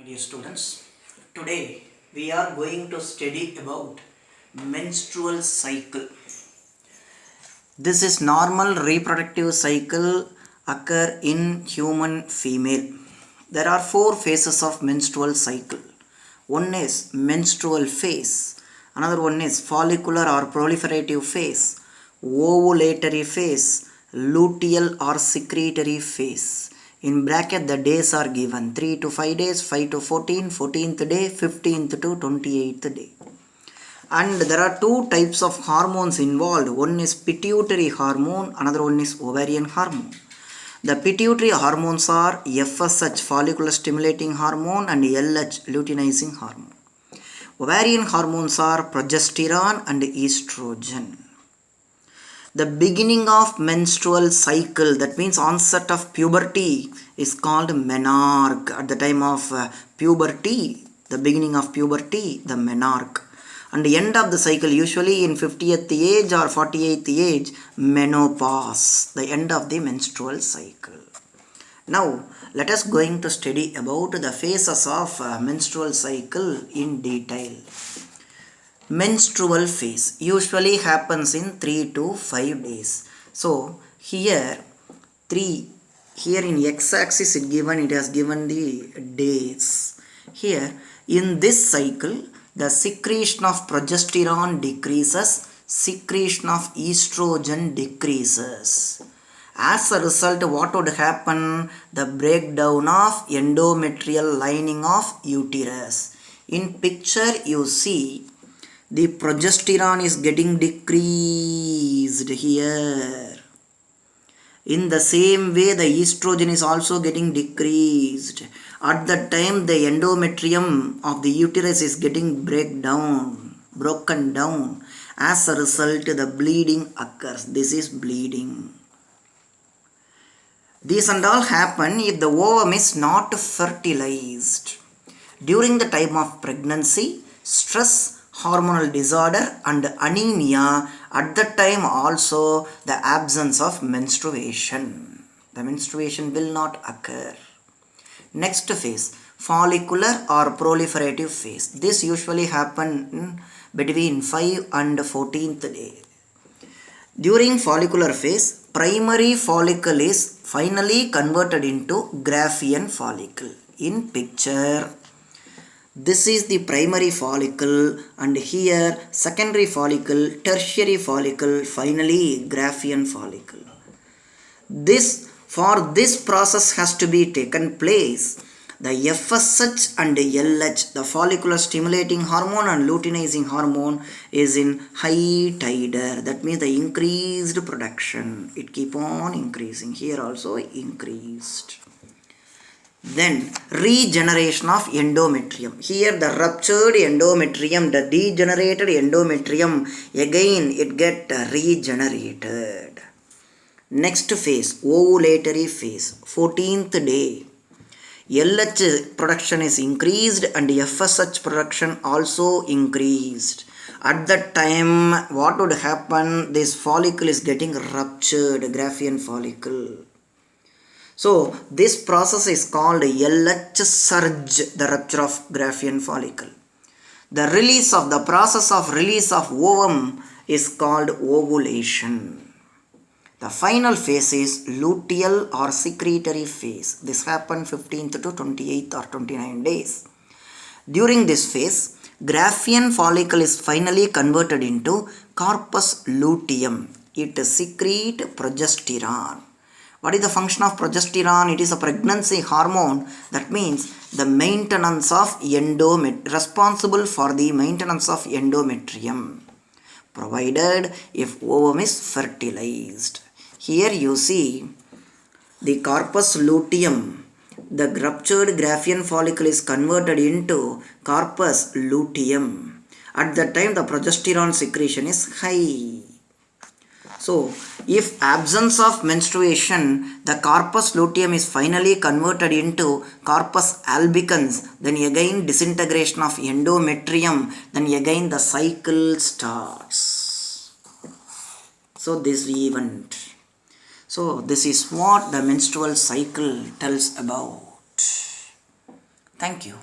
Dear students, today we are going to study about menstrual cycle. This is normal reproductive cycle occur in human female. There are four phases of menstrual cycle. One is menstrual phase, another one is follicular or proliferative phase, ovulatory phase, luteal or secretory phase. In bracket the days are given 3 to 5 days, 5 to 14, 14th day, 15th to 28th day. And there are two types of hormones involved. One is pituitary hormone, another one is ovarian hormone. The pituitary hormones are FSH, follicular stimulating hormone, and LH, luteinizing hormone. Ovarian hormones are progesterone and estrogen. The beginning of menstrual cycle, that means onset of puberty, is called menarche. At the time of puberty, the beginning of puberty, the menarche. And the end of the cycle, usually in 50th age or 48th age, menopause, the end of the menstrual cycle. Now, let us going to study about the phases of menstrual cycle in detail. Menstrual phase usually happens in 3 to 5 days. So, here in x-axis it has given the days. Here, in this cycle, the secretion of progesterone decreases, secretion of estrogen decreases. As a result, what would happen? The breakdown of endometrial lining of uterus. In picture, you see the progesterone is getting decreased here. In the same way, the estrogen is also getting decreased. At that time, the endometrium of the uterus is getting broken down. As a result, the bleeding occurs. This is bleeding. These and all happen if the ovum is not fertilized. During the time of pregnancy, stress, hormonal disorder and anemia, at that time also the absence of menstruation. The menstruation will not occur. Next phase, follicular or proliferative phase. This usually happens between 5 and 14th day. During follicular phase, primary follicle is finally converted into Graafian follicle. In picture, this is the primary follicle, and here secondary follicle, tertiary follicle, finally Graafian follicle. For this process has to be taken place, the FSH and LH, the follicular stimulating hormone and luteinizing hormone, is in high titer. That means the increased production. It keep on increasing. Here also increased. Then regeneration of endometrium. Here the ruptured endometrium, the degenerated endometrium, again it get regenerated. Next phase, ovulatory phase, 14th day. LH production is increased and FSH production also increased. At that time, what would happen? This follicle is getting ruptured, Graafian follicle. So, this process is called LH surge, the rupture of Graafian follicle. The process of release of ovum is called ovulation. The final phase is luteal or secretory phase. This happens 15th to 28th or 29 days. During this phase, Graafian follicle is finally converted into corpus luteum. It secretes progesterone. What is the function of progesterone? It is a pregnancy hormone. That means the maintenance of responsible for the maintenance of endometrium, provided if ovum is fertilized. Here you see the corpus luteum. The ruptured Graafian follicle is converted into corpus luteum. At that time, the progesterone secretion is high. So, if absence of menstruation, the corpus luteum is finally converted into corpus albicans, then again disintegration of endometrium, then again the cycle starts. So, this event. So, this is what the menstrual cycle tells about. Thank you.